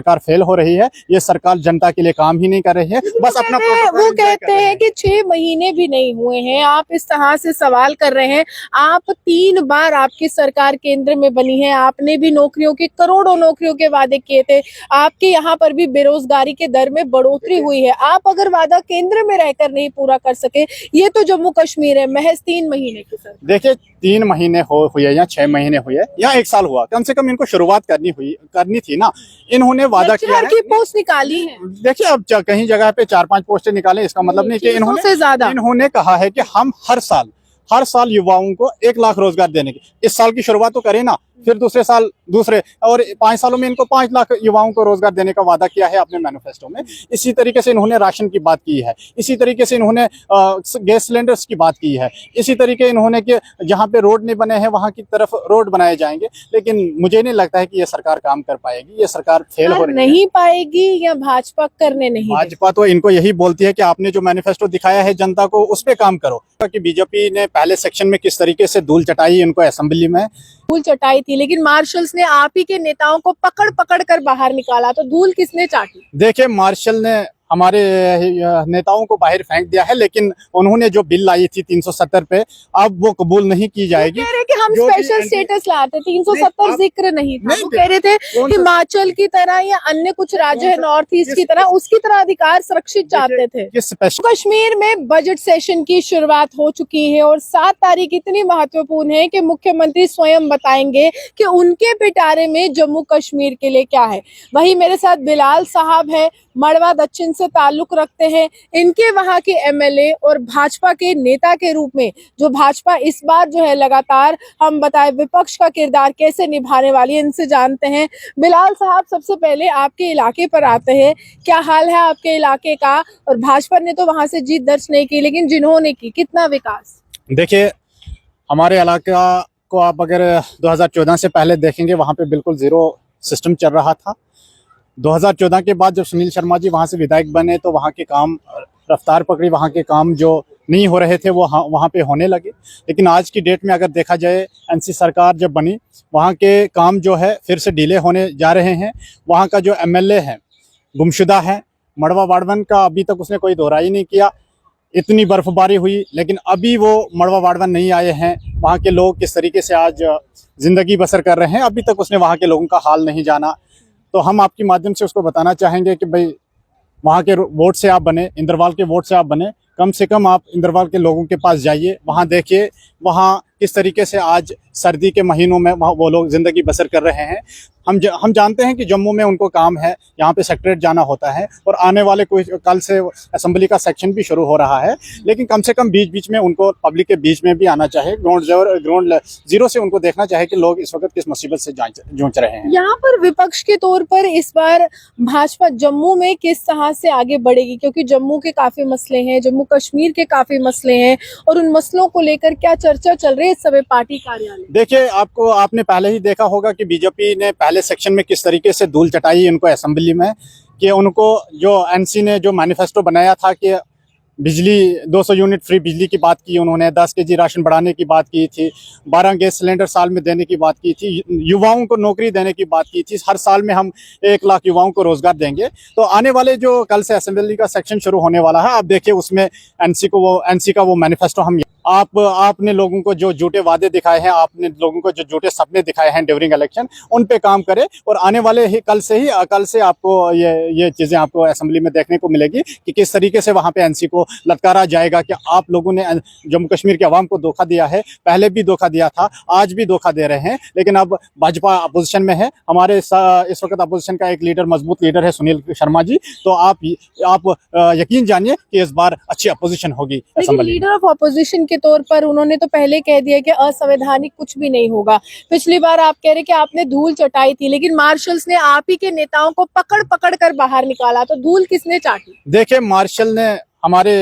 सरकार फेल हो रही है, ये सरकार जनता के लिए काम ही नहीं कर रही है, बस अपना वो कहते हैं कि 6 महीने भी नहीं हुए हैं, आप इस तरह से सवाल कर रहे हैं। आप 3 बार आपकी सरकार केंद्र में बनी है, आपने भी नौकरियों के करोड़ों नौकरियों के वादे किए थे, आपके यहाँ पर भी बेरोजगारी के दर में बढ़ोतरी हुई है। आप अगर वादा केंद्र में रहकर नहीं पूरा कर सके, ये तो जम्मू कश्मीर है, महज 3 महीने की सरकार। देखिए 3 महीने हुए या 6 महीने हुए या 1 साल हुआ, कम से कम इनको शुरुआत करनी थी ना। इन्होंने वादा किया की पोस्ट निकाली है। देखिए अब कहीं जगह पे 4-5 पोस्टें निकाले, इसका मतलब नहीं कि इन्होंने कहा है कि हम हर साल युवाओं को 1 लाख रोजगार देने की, इस साल की शुरुआत तो करें ना, फिर दूसरे साल दूसरे, और 5 सालों में इनको 5 लाख युवाओं को रोजगार देने का वादा किया है अपने मैनिफेस्टो में। इसी तरीके से इन्होंने राशन की बात की है, इसी तरीके से इन्होंने गैस सिलेंडर्स की बात की है, इसी तरीके इन्होंने कि जहाँ पे रोड नहीं बने हैं वहां की तरफ रोड बनाए जाएंगे। लेकिन मुझे नहीं लगता है कि ये सरकार काम कर पाएगी, ये सरकार फेल हो रही नहीं पाएगी या भाजपा करने नहीं, भाजपा तो इनको यही बोलती है कि आपने जो मैनिफेस्टो दिखाया है जनता को उस पे काम करो। कि बीजेपी ने पहले सेक्शन में किस तरीके से धूल चटाई इनको असेंबली में, धूल चटाई थी, लेकिन मार्शल्स ने आप ही के नेताओं को पकड़ पकड़ कर बाहर निकाला, तो धूल किसने चाटी? देखिए मार्शल ने हमारे नेताओं को बाहर फेंक दिया है, लेकिन उन्होंने जो बिल लाई थी 370 पे, अब वो कबूल नहीं की जाएगी। कह रहे कि हम स्पेशल स्टेटस लाते, 370 जिक्र नहीं था। वो कह रहे थे हिमाचल की तरह या अन्य कुछ राज्य है नॉर्थ ईस्ट की तरह, उसकी तरह अधिकार सुरक्षित चाहते थे। कश्मीर में बजट सेशन की शुरुआत हो चुकी है और 7 तारीख इतनी महत्वपूर्ण है कि मुख्यमंत्री स्वयं बताएंगे कि उनके पिटारे में जम्मू कश्मीर के लिए क्या है। वही मेरे साथ बिलाल साहब है, मड़वा दक्षिण से ताल्लुक रखते हैं, इनके वहां के एमएलए और भाजपा के नेता के रूप में जो भाजपा इस बार जो है लगातार हम बताए विपक्ष का किरदार कैसे निभाने वाली है, इनसे जानते हैं। बिलाल साहब, सबसे पहले आपके इलाके पर आते हैं, क्या हाल है आपके इलाके का? और भाजपा ने तो वहां से जीत दर्ज नहीं की, लेकिन जिन्होंने की, कितना विकास? देखिए हमारे इलाका को आप अगर 2014 से पहले देखेंगे, वहां पे बिल्कुल जीरो सिस्टम चल रहा था। 2014 के बाद जब सुनील शर्मा जी वहाँ से विधायक बने तो वहाँ के काम रफ्तार पकड़ी, वहाँ के काम जो नहीं हो रहे थे वो वहाँ पे होने लगे। लेकिन आज की डेट में अगर देखा जाए, एनसी सरकार जब बनी, वहाँ के काम जो है फिर से डिले होने जा रहे हैं। वहाँ का जो एमएलए है गुमशुदा है, मड़वा वार्डवन का अभी तक उसने कोई दोहराई नहीं किया। इतनी बर्फबारी हुई लेकिन अभी वो मड़वा वार्डवन नहीं आए हैं। वहाँ के लोग किस तरीके से आज जिंदगी बसर कर रहे हैं, अभी तक उसने वहाँ के लोगों का हाल नहीं जाना। तो हम आपके माध्यम से उसको बताना चाहेंगे कि भाई वहाँ के वोट से आप बने, इंद्रवाल के वोट से आप बने, कम से कम आप इंद्रवाल के लोगों के पास जाइए, वहाँ देखिए वहाँ किस तरीके से आज सर्दी के महीनों में वहाँ वो लोग ज़िंदगी बसर कर रहे हैं। हम जानते हैं कि जम्मू में उनको काम है, यहाँ पे सेक्रेटरीट जाना होता है और आने वाले कुछ कल से असेंबली का सेक्शन भी शुरू हो रहा है। लेकिन कम से कम बीच बीच में उनको पब्लिक के बीच में भी आना चाहिए, ग्राउंड जीरो से उनको देखना चाहिए कि लोग इस वक्त किस मुसीबत से जूझ रहे हैं। यहाँ पर विपक्ष के तौर पर इस बार भाजपा जम्मू में किस तरह से आगे बढ़ेगी? क्योंकि जम्मू के काफी मसले हैं, जम्मू कश्मीर के काफी मसले हैं, और उन मसलों को लेकर क्या चर्चा चल रही है इस समय पार्टी कार्यालय? देखिए आपने पहले ही देखा होगा कि बीजेपी ने पहले सेक्शन में किस तरीके से धूल चटाई इनको असेंबली में, कि उनको जो एनसी ने जो मैनिफेस्टो बनाया था कि बिजली 200 यूनिट फ्री बिजली की बात की उन्होंने, 10 केजी राशन बढ़ाने की बात की थी, 12 गैस सिलेंडर साल में देने की बात की थी, युवाओं को नौकरी देने की बात की थी, हर साल में हम 1 लाख युवाओं को रोजगार देंगे। तो आने वाले जो कल से असेंबली का सेक्शन शुरू होने वाला है, आप देखिए उसमें एनसी का वो मैनिफेस्टो हम आपने लोगों को जो झूठे वादे दिखाए हैं, आपने लोगों को जो झूठे सपने दिखाए हैं ड्यूरिंग इलेक्शन, उन पे काम करें और आने वाले ही कल से आपको ये चीजें आपको असेंबली में देखने को मिलेगी कि किस तरीके से वहां पे एनसी को ललकारा जाएगा कि आप लोगों ने जम्मू कश्मीर के अवाम को धोखा दिया है, पहले भी धोखा दिया था, आज भी धोखा दे रहे हैं। लेकिन अब भाजपा अपोजिशन में है, हमारे इस वक्त अपोजिशन का एक लीडर, मजबूत लीडर है सुनील शर्मा जी, तो आप यकीन जानिए कि इस बार अच्छी अपोजिशन होगी असेंबली। लीडर ऑफ अपोजिशन के तौर पर उन्होंने तो पहले कह दिया कि असंवैधानिक कुछ भी नहीं होगा। पिछली बार आप कह रहे कि आपने धूल चटाई थी, लेकिन मार्शल्स ने आप ही के नेताओं को पकड़ पकड़ कर बाहर निकाला, तो धूल किसने चाटी? देखिए मार्शल ने हमारे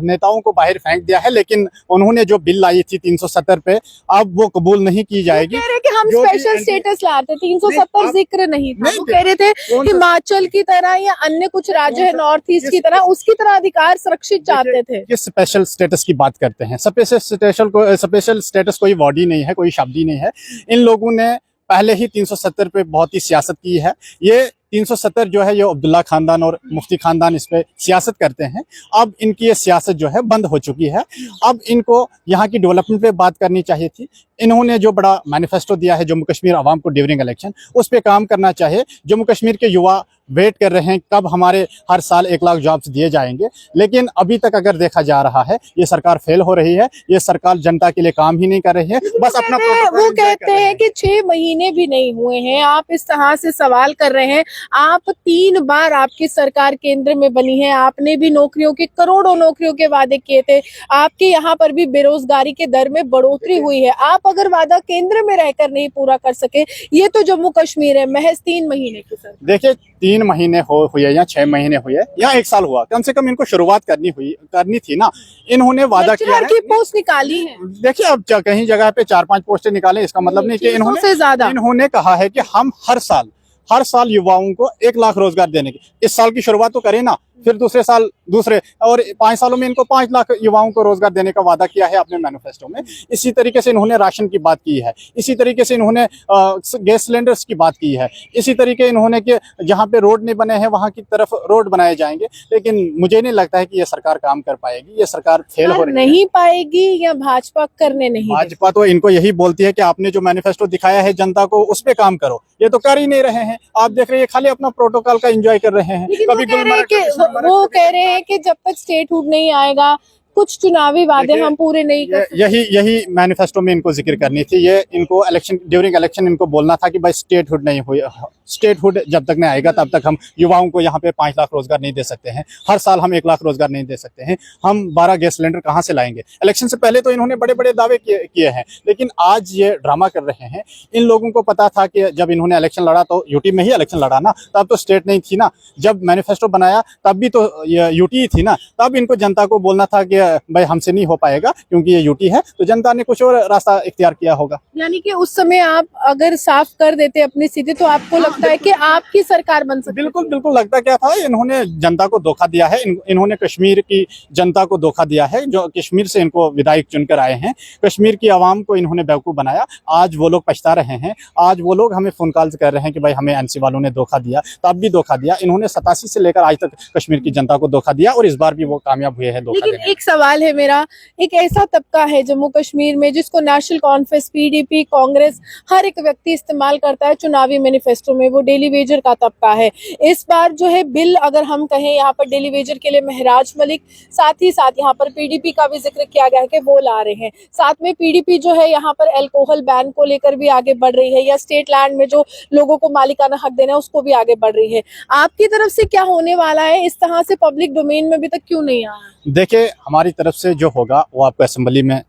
नेताओं को बाहर फेंक दिया है, लेकिन उन्होंने जो बिल लाई थी 370 पे, अब वो कबूल नहीं की जाएगी। कह रहे कि हम स्पेशल स्टेटस लाते, 370 जिक्र नहीं था। वो कह रहे थे हिमाचल की तरह या अन्य कुछ राज्य है नॉर्थ ईस्ट की तरह, उसकी तरह अधिकार सुरक्षित चाहते थे। किस स्पेशल स्टेटस की बात करते हैं? स्पेशल स्टेटस कोई वर्ड ही नहीं है, कोई शब्द ही नहीं है। इन लोगों ने पहले ही 370 पे बहुत ही सियासत की है। ये 370 जो है ये अब्दुल्ला खानदान और मुफ्ती खानदान इस पे सियासत करते हैं। अब इनकी ये सियासत जो है बंद हो चुकी है। अब इनको यहाँ की डेवलपमेंट पे बात करनी चाहिए थी। इन्होंने जो बड़ा मैनिफेस्टो दिया है जम्मू कश्मीर आवाम को ड्यूरिंग इलेक्शन, उस पे काम करना चाहिए। जम्मू कश्मीर के युवा वेट कर रहे हैं कब हमारे हर साल 1 लाख जॉब्स दिए जाएंगे, लेकिन अभी तक अगर देखा जा रहा है ये सरकार फेल हो रही है। ये सरकार जनता के लिए काम ही नहीं कर रही है, बस अपना वो कहते हैं कि 6 महीने भी नहीं हुए हैं, आप इस तरह से सवाल कर रहे हैं। आप 3 बार आपकी सरकार केंद्र में बनी है, आपने भी नौकरियों के करोड़ों नौकरियों के वादे किए थे। आपके यहाँ पर भी बेरोजगारी के दर में बढ़ोतरी हुई है। आप अगर वादा केंद्र में रहकर नहीं पूरा कर सके, ये तो जम्मू कश्मीर है, महज 3 महीने की सर। देखिए 3 महीने हुए या 6 महीने हुए या 1 साल हुआ, कम से कम इनको शुरुआत करनी थी ना। इन्होंने वादा किया है की पोस्ट निकाली है। देखिए अब कहीं जगह पे 4-5 पोस्टें निकाले, इसका मतलब नहीं कि इन्होंने कहा है कि हम हर साल युवाओं को 1 लाख रोजगार देने की। इस साल की शुरुआत तो करें ना, फिर दूसरे साल और 5 सालों में इनको 5 लाख युवाओं को रोजगार देने का वादा किया है अपने मैनिफेस्टो में। इसी तरीके से इन्होंने राशन की बात की है, इसी तरीके से इन्होंने गैस सिलेंडर्स की बात की है, इसी तरीके इन्होंने कि जहाँ पे रोड नहीं बने हैं वहाँ की तरफ रोड बनाए जाएंगे। लेकिन मुझे नहीं लगता है कि ये सरकार काम कर पाएगी। ये सरकार फेल हो रही है। नहीं पाएगी या भाजपा करने नहीं? भाजपा तो इनको यही बोलती है कि आपने जो मैनिफेस्टो दिखाया है जनता को उस पे काम करो, ये तो कर ही नहीं रहे हैं। आप देख रहे हैं खाली अपना प्रोटोकॉल का एंजॉय कर रहे हैं। वो कह रहे हैं कि जब तक स्टेटहुड नहीं आएगा कुछ चुनावी वादे हम पूरे नहीं कर सकते। यही मैनिफेस्टो में इनको जिक्र करनी थी। ये इनको ड्यूरिंग इलेक्शन इनको बोलना था कि भाई स्टेटहुड नहीं हुई, स्टेटहुड जब तक नहीं आएगा तब तक हम युवाओं को यहाँ पे 5 लाख रोजगार नहीं दे सकते हैं, हर साल हम 1 लाख रोजगार नहीं दे सकते हैं, हम 12 गैस सिलेंडर कहाँ से लाएंगे। इलेक्शन से पहले तो इन्होंने बड़े बड़े दावे किए हैं, लेकिन आज ये ड्रामा कर रहे हैं। इन लोगों को पता था कि जब इन्होंने इलेक्शन लड़ा तो यूटी में ही इलेक्शन लड़ा ना, तब तो स्टेट नहीं थी ना। जब मैनिफेस्टो बनाया तब भी तो यूटी ही थी ना। तब इनको जनता को बोलना था कि भाई हमसे नहीं हो पाएगा क्योंकि ये यूटी है, तो जनता ने कुछ और रास्ता इख्तियार किया होगा। यानी कि उस समय आप अगर साफ कर देते अपनी स्थिति तो आपको लगता है कि आपकी सरकार बन सकती? बिल्कुल लगता क्या था, इन्होंने जनता को धोखा दिया है। इन्होंने कश्मीर की जनता को धोखा दिया है, जो कश्मीर से इनको विधायक चुनकर आए हैं। कश्मीर की आवाम को इन्होंने बेवकूफ बनाया। आज वो लोग पछता रहे हैं। आज वो लोग हमें फोन कॉल्स कर रहे हैं कि भाई हमें एनसी वालों ने धोखा दिया। तब भी धोखा दिया इन्होंने, 87 से लेकर आज तक कश्मीर की जनता को धोखा दिया और इस बार भी वो कामयाब हुए हैं धोखा देने। एक सवाल है मेरा, एक ऐसा तबका है जम्मू कश्मीर में जिसको नेशनल कॉन्फ्रेंस, पीडीपी, कांग्रेस हर एक व्यक्ति इस्तेमाल करता है चुनावी मैनिफेस्टो में, वो डेली वेजर का तबका है। इस बार जो है बिल अगर हम कहें यहाँ पर डेली वेजर के लिए महराज मलिक, साथ ही साथ यहाँ पर पीडीपी का भी जिक्र किया गया है कि वो ला रहे हैं। साथ में पीडीपी जो है यहाँ पर अल्कोहल बैन को लेकर भी आगे बढ़ रही है, या स्टेट लैंड में जो लोगों को मालिकाना हक देना है उसको भी आगे बढ़ रही है। आपकी तरफ से क्या होने वाला है? इस तरह से पब्लिक डोमेन में अभी तक क्यों नहीं आया? देखिए हमारी तरफ से जो होगा वो आपको असेंबली में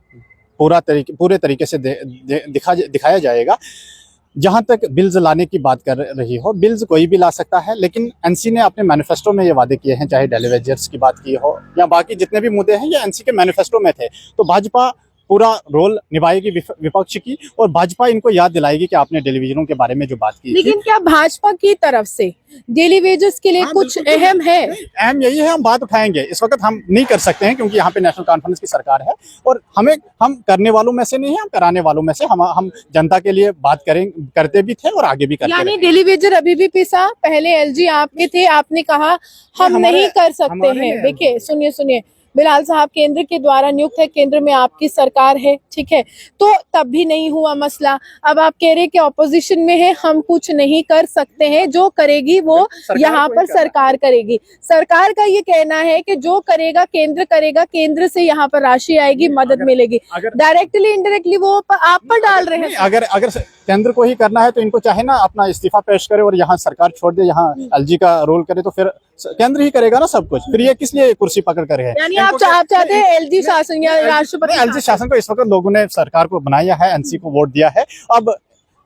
पूरे तरीके से दिखाया जाएगा। जहां तक बिल्स लाने की बात कर रही हो, बिल्स कोई भी ला सकता है, लेकिन एनसी ने अपने मैनिफेस्टो में ये वादे किए हैं, चाहे डेली वेजर्स की बात की हो या बाकी जितने भी मुद्दे हैं, ये एनसी के मैनिफेस्टो में थे। तो भाजपा पूरा रोल निभाएगी विपक्ष की, और भाजपा इनको याद दिलाएगी कि आपने डेली वेजरों के बारे में जो बात की। लेकिन क्या भाजपा की तरफ से डेली वेजर्स के लिए कुछ अहम है? अहम यही है, हम बात उठाएंगे। इस वक्त हम नहीं कर सकते हैं क्योंकि यहाँ पे नेशनल कॉन्फ्रेंस की सरकार है, और हम करने वालों में से नहीं है, हम कराने वालों में से। हम जनता के लिए बात करते भी थे और आगे भी करते। यानी डेली वेजर अभी भी पिसा, पहले एलजी आपके थे, आपने कहा हम नहीं कर सकते हैं। देखिए सुनिए, बिलाल साहब केंद्र के द्वारा नियुक्त है, केंद्र में आपकी सरकार है, ठीक है, तो तब भी नहीं हुआ मसला। अब आप कह रहे हैं कि ऑपोजिशन में है, हम कुछ नहीं कर सकते हैं, जो करेगी वो यहाँ पर सरकार करेगी। सरकार का ये कहना है कि जो करेगा केंद्र करेगा, केंद्र से यहाँ पर राशि आएगी, मदद मिलेगी। डायरेक्टली इनडायरेक्टली वो आप पर डाल रहे हैं। अगर केंद्र को ही करना है तो इनको चाहे ना अपना इस्तीफा पेश करे और यहाँ सरकार छोड़ दे, यहाँ एलजी का रोल करे, तो फिर केंद्र ही करेगा ना सब कुछ। फिर ये किस लिए कुर्सी पकड़ कर है? यानी आप चाहते हैं एलजी शासन या राष्ट्रपति? एलजी शासन को इस वक्त लोगों ने सरकार को बनाया है, एनसी को वोट दिया है। अब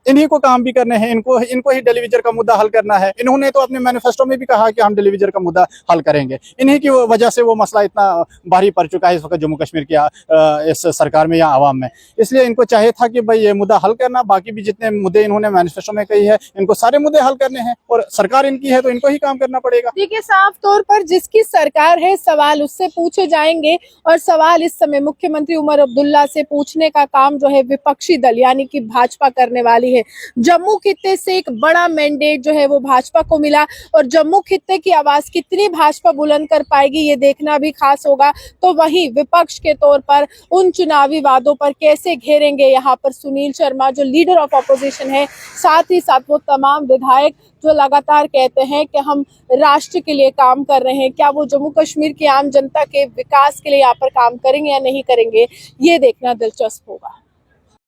इन्हीं को काम भी करने हैं, इनको ही डेली वेजर का मुद्दा हल करना है। इन्होंने तो अपने मैनिफेस्टो में भी कहा कि हम डेली वेजर का मुद्दा हल करेंगे। इन्हीं की वजह से वो मसला इतना भारी पड़ चुका है इस वक्त जम्मू कश्मीर की इस सरकार में या आवाम में। इसलिए इनको चाहिए था कि भाई ये मुद्दा हल करना, बाकी भी जितने मुद्दे इन्होंने मैनिफेस्टो में कही है इनको सारे मुद्दे हल करने हैं, और सरकार इनकी है तो इनको ही काम करना पड़ेगा। देखिए साफ तौर पर जिसकी सरकार है सवाल उससे पूछे जाएंगे, और सवाल इस समय मुख्यमंत्री उमर अब्दुल्ला से पूछने का काम जो है विपक्षी दल यानी कि भाजपा करने वाली है। हैं। जम्मू खित्ते से एक बड़ा मैंडेट जो है वो भाजपा को मिला और जम्मू खित्ते की आवाज कितनी भाजपा बुलंद कर पाएगी ये देखना भी खास होगा। तो वहीं विपक्ष के तौर पर उन चुनावी वादों पर कैसे घेरेंगे यहाँ पर सुनील शर्मा जो लीडर ऑफ ऑपोजिशन है, साथ ही साथ वो तमाम विधायक जो लगातार कहते हैं कि हम राष्ट्र के लिए काम कर रहे हैं, क्या वो जम्मू कश्मीर की आम जनता के विकास के लिए यहाँ पर काम करेंगे या नहीं करेंगे, ये देखना दिलचस्प होगा।